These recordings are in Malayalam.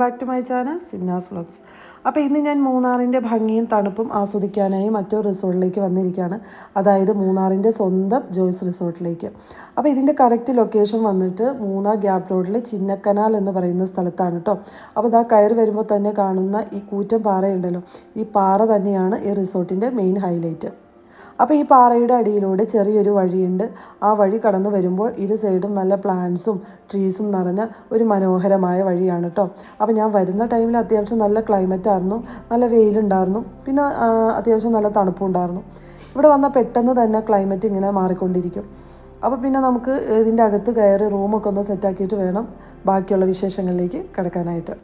Back to my channel Simnas vlogs. അപ്പോൾ ഇന്ന് ഞാൻ മൂന്നാറിൻ്റെ ഭംഗിയും തണുപ്പും ആസ്വദിക്കാനായി മറ്റൊരു റിസോർട്ടിലേക്ക് വന്നിരിക്കുകയാണ്. അതായത് മൂന്നാറിൻ്റെ സ്വന്തം ജോയ്സ് റിസോർട്ടിലേക്ക്. അപ്പോൾ ഇതിൻ്റെ കറക്റ്റ് ലൊക്കേഷൻ വന്നിട്ട് മൂന്നാർ ഗ്യാപ്പ് റോഡിൽ ചിന്നക്കനാൽ എന്ന് പറയുന്ന സ്ഥലത്താണ് കേട്ടോ. അപ്പോൾ ഇതാ കയറി വരുമ്പോൾ തന്നെ കാണുന്ന ഈ കൂറ്റൻ പാറയുണ്ടല്ലോ, ഈ പാറ തന്നെയാണ് ഈ റിസോർട്ടിൻ്റെ മെയിൻ ഹൈലൈറ്റ്. അപ്പോൾ ഈ പാറയുടെ അടിയിലൂടെ ചെറിയൊരു വഴിയുണ്ട്. ആ വഴി കടന്നു വരുമ്പോൾ ഇരു സൈഡും നല്ല പ്ലാന്റ്സും ട്രീസും നിറഞ്ഞ ഒരു മനോഹരമായ വഴിയാണ് കേട്ടോ. അപ്പോൾ ഞാൻ വരുന്ന ടൈമിൽ അത്യാവശ്യം നല്ല ക്ലൈമറ്റ് ആയിരുന്നു, നല്ല വെയിലുണ്ടായിരുന്നു, പിന്നെ അത്യാവശ്യം നല്ല തണുപ്പുണ്ടായിരുന്നു. ഇവിടെ വന്നാൽ പെട്ടെന്ന് തന്നെ ക്ലൈമറ്റ് ഇങ്ങനെ മാറിക്കൊണ്ടിരിക്കും. അപ്പോൾ പിന്നെ നമുക്ക് ഇതിൻ്റെ അകത്ത് കയറി റൂമൊക്കെ ഒന്ന് സെറ്റാക്കിയിട്ട് വേണം ബാക്കിയുള്ള വിശേഷങ്ങളിലേക്ക് കിടക്കാനായിട്ട്.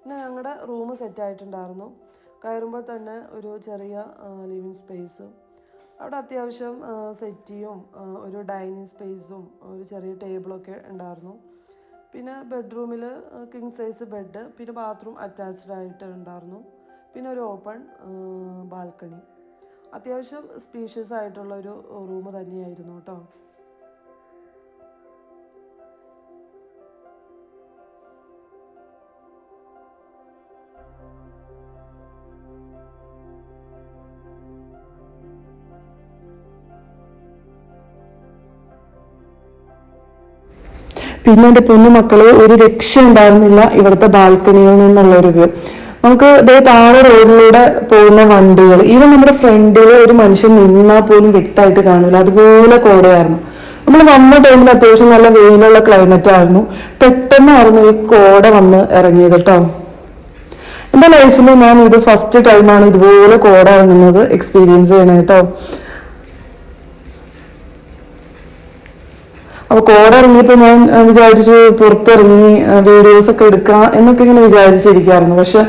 പിന്നെ ഞങ്ങളുടെ റൂം സെറ്റായിട്ടുണ്ടായിരുന്നു. കയറുമ്പോൾ തന്നെ ഒരു ചെറിയ ലിവിങ് സ്പേസ്, അവിടെ അത്യാവശ്യം സെറ്റിയും ഒരു ഡൈനിങ് സ്പേസും ഒരു ചെറിയ ടേബിളൊക്കെ ഉണ്ടായിരുന്നു. പിന്നെ ബെഡ്റൂമിൽ കിങ് സൈസ് ബെഡ്, പിന്നെ ബാത്റൂം അറ്റാച്ച്ഡ് ആയിട്ട് ഉണ്ടായിരുന്നു. പിന്നെ ഒരു ഓപ്പൺ ബാൽക്കണി. അത്യാവശ്യം സ്പീഷ്യസ് ആയിട്ടുള്ള ഒരു റൂം തന്നെയായിരുന്നു കേട്ടോ. പിന്നെ എൻ്റെ പൊന്നു മക്കള് ഒരു രക്ഷ ഉണ്ടായിരുന്നില്ല ഇവിടുത്തെ ബാൽക്കണിയിൽ നിന്നുള്ളൊരു വ്യൂ. നമുക്ക് ഇതേ താഴെ റോഡിലൂടെ പോകുന്ന വണ്ടികൾ, ഈവൻ നമ്മുടെ ഫ്രണ്ടിൽ ഒരു മനുഷ്യൻ നിന്നാൽ പോലും വ്യക്തമായിട്ട് കാണില്ല, അതുപോലെ കോടയായിരുന്നു. നമ്മൾ വന്ന ടൈമിൽ അത്യാവശ്യം നല്ല വെയിലുള്ള ക്ലൈമറ്റ് ആയിരുന്നു. പെട്ടെന്നായിരുന്നു ഈ കോട വന്ന് ഇറങ്ങിയത് കേട്ടോ. എൻ്റെ ലൈഫിൽ ഞാൻ ഇത് ഫസ്റ്റ് ടൈമാണ് ഇതുപോലെ കോട ഇറങ്ങുന്നത് എക്സ്പീരിയൻസ് ചെയ്യണത് കേട്ടോ. അപ്പോൾ കോട ഇറങ്ങിയപ്പോൾ ഞാൻ വിചാരിച്ചു പുറത്തിറങ്ങി വീഡിയോസൊക്കെ എടുക്കാം എന്നൊക്കെ ഇങ്ങനെ വിചാരിച്ചിരിക്കുകയായിരുന്നു. പക്ഷെ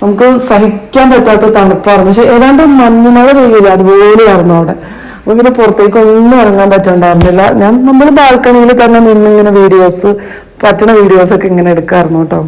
നമുക്ക് സഹിക്കാൻ പറ്റാത്ത തണുപ്പായിരുന്നു. പക്ഷെ ഏതാണ്ട് മഞ്ഞുമഴ പെയ്യില്ല അതുപോലെയായിരുന്നു അവിടെ. അപ്പോൾ പിന്നെ പുറത്തേക്കൊന്നും ഇറങ്ങാൻ പറ്റണ്ടായിരുന്നില്ല. നമ്മൾ ബാൽക്കണിയിൽ തന്നെ നിന്നിങ്ങനെ പറ്റുന്ന വീഡിയോസൊക്കെ ഇങ്ങനെ എടുക്കാമായിരുന്നു കേട്ടോ.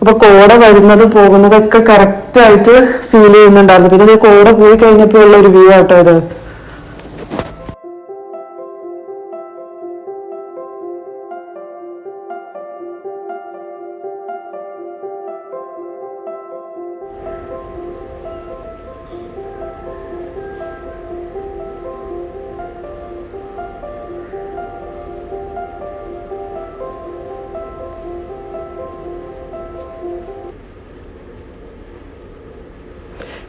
അപ്പോൾ കോട വരുന്നതും പോകുന്നതൊക്കെ കറക്റ്റായിട്ട് ഫീൽ ചെയ്യുന്നുണ്ടായിരുന്നു. പിന്നെ ഇത് കോട പോയി കഴിഞ്ഞപ്പോൾ ഉള്ള ഒരു വ്യൂ ആട്ടോ ഇത്.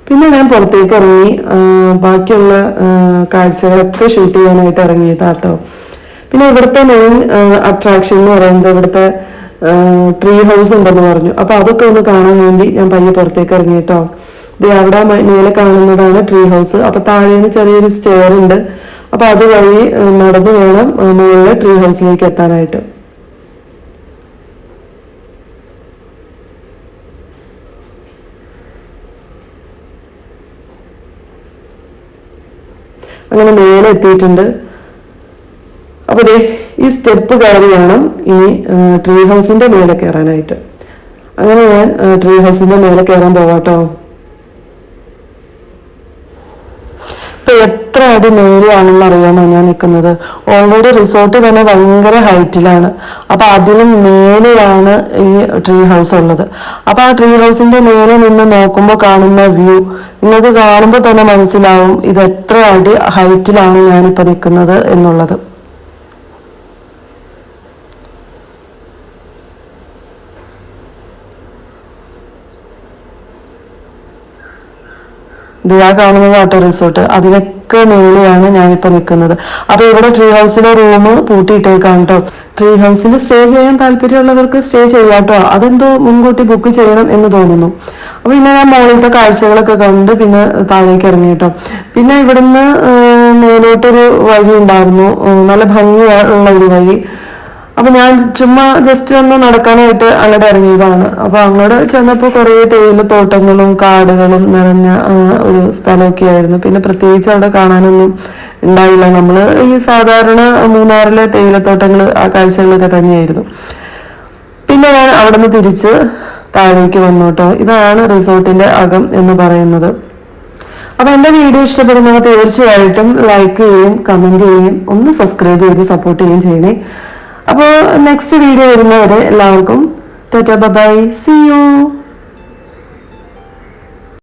പിന്നെ ഞാൻ പുറത്തേക്ക് ഇറങ്ങി ബാക്കിയുള്ള കാഴ്ചകളൊക്കെ ഷൂട്ട് ചെയ്യാനായിട്ട് ഇറങ്ങിയതാട്ടോ. പിന്നെ ഇവിടുത്തെ മെയിൻ അട്രാക്ഷൻ എന്ന് പറയുന്നത് ഇവിടുത്തെ ട്രീ ഹൗസ് ഉണ്ടെന്ന് പറഞ്ഞു. അപ്പൊ അതൊക്കെ ഒന്ന് കാണാൻ വേണ്ടി ഞാൻ പയ്യെ പുറത്തേക്ക് ഇറങ്ങി കേട്ടോ. ഇത് അവിടെ മേലെ കാണുന്നതാണ് ട്രീ ഹൗസ്. അപ്പൊ താഴേന്ന് ചെറിയൊരു സ്റ്റെയർ ഉണ്ട്. അപ്പൊ അതുവഴി നടന്നു വേണം മുകളിലെ ട്രീ ഹൗസിലേക്ക് എത്താനായിട്ട്. അങ്ങനെ മേലെ എത്തിയിട്ടുണ്ട്. അപ്പൊ ദേ ഈ സ്റ്റെപ്പ് കയറി വേണം ഇനി ട്രീ ഹൗസിന്റെ മേലെ കയറാനായിട്ട്. അങ്ങനെ ഞാൻ ട്രീ ഹൗസിന്റെ മേലെ കയറാൻ പോവാട്ടോ. ഇപ്പൊ എത്ര അടി മേലെയാണെന്ന് അറിയാമോ ഞാൻ നിൽക്കുന്നത്? ഓൾറെഡി റിസോർട്ട് തന്നെ ഭയങ്കര ഹൈറ്റിലാണ്. അപ്പൊ അതിനും മേലെയാണ് ഈ ട്രീ ഹൗസ് ഉള്ളത്. അപ്പൊ ആ ട്രീ ഹൗസിന്റെ മേലെ നിന്ന് നോക്കുമ്പോൾ കാണുന്ന വ്യൂ നിങ്ങൾക്ക് കാണുമ്പോൾ തന്നെ മനസ്സിലാവും ഇത് എത്ര അടി ഹൈറ്റിലാണ് ഞാനിപ്പോ നിൽക്കുന്നത് എന്നുള്ളത്. ഇത് ആ കാണുന്നത് ആട്ടോ റിസോർട്ട്. അതിനൊക്കെ മേലെയാണ് ഞാനിപ്പോ നിൽക്കുന്നത്. അപ്പൊ ഇവിടെ ട്രീ ഹൗസിലെ റൂം പൂട്ടിയിട്ടേക്കാണ് കേട്ടോ. ട്രീ ഹൗസിൽ സ്റ്റേ ചെയ്യാൻ താല്പര്യമുള്ളവർക്ക് സ്റ്റേ ചെയ്യാട്ടോ. അതെന്തോ മുൻകൂട്ടി ബുക്ക് ചെയ്യണം എന്ന് തോന്നുന്നു. അപ്പൊ പിന്നെ ഞാൻ മുകളിലത്തെ കാഴ്ചകളൊക്കെ കണ്ട് പിന്നെ താഴേക്ക് ഇറങ്ങി കേട്ടോ. പിന്നെ ഇവിടുന്ന് മേലോട്ടൊരു വഴി ഉണ്ടായിരുന്നു, നല്ല ഭംഗിയുള്ള ഒരു വഴി. അപ്പൊ ഞാൻ ചുമ്മാ ജസ്റ്റ് ഒന്ന് നടക്കാനായിട്ട് അങ്ങോട്ട് ഇറങ്ങിയതാണ്. അപ്പൊ അങ്ങോട്ട് ചെന്നപ്പോ കുറെ തേയിലത്തോട്ടങ്ങളും കാടുകളും നിറഞ്ഞ ഒരു സ്ഥലമൊക്കെ ആയിരുന്നു. പിന്നെ പ്രത്യേകിച്ച് അവിടെ കാണാനൊന്നും ഉണ്ടായില്ല. നമ്മള് ഈ സാധാരണ മൂന്നാറിലെ തേയിലത്തോട്ടങ്ങൾ ആ കാഴ്ചകളൊക്കെ തന്നെയായിരുന്നു. പിന്നെ ഞാൻ അവിടെ നിന്ന് തിരിച്ച് താഴേക്ക് വന്നു കേട്ടോ. ഇതാണ് റിസോർട്ടിന്റെ അകം എന്ന് പറയുന്നത്. അപ്പൊ എന്റെ വീഡിയോ ഇഷ്ടപ്പെടുന്നവർ തീർച്ചയായിട്ടും ലൈക്ക് ചെയ്യുകയും കമന്റ് ചെയ്യുകയും ഒന്ന് സബ്സ്ക്രൈബ് ചെയ്ത് സപ്പോർട്ട് ചെയ്യുകയും ചെയ്യണേ. അപ്പോൾ നെക്സ്റ്റ് വീഡിയോ വരുന്നവരെ എല്ലാവർക്കും ടാറ്റാ ബൈ, സീ യു.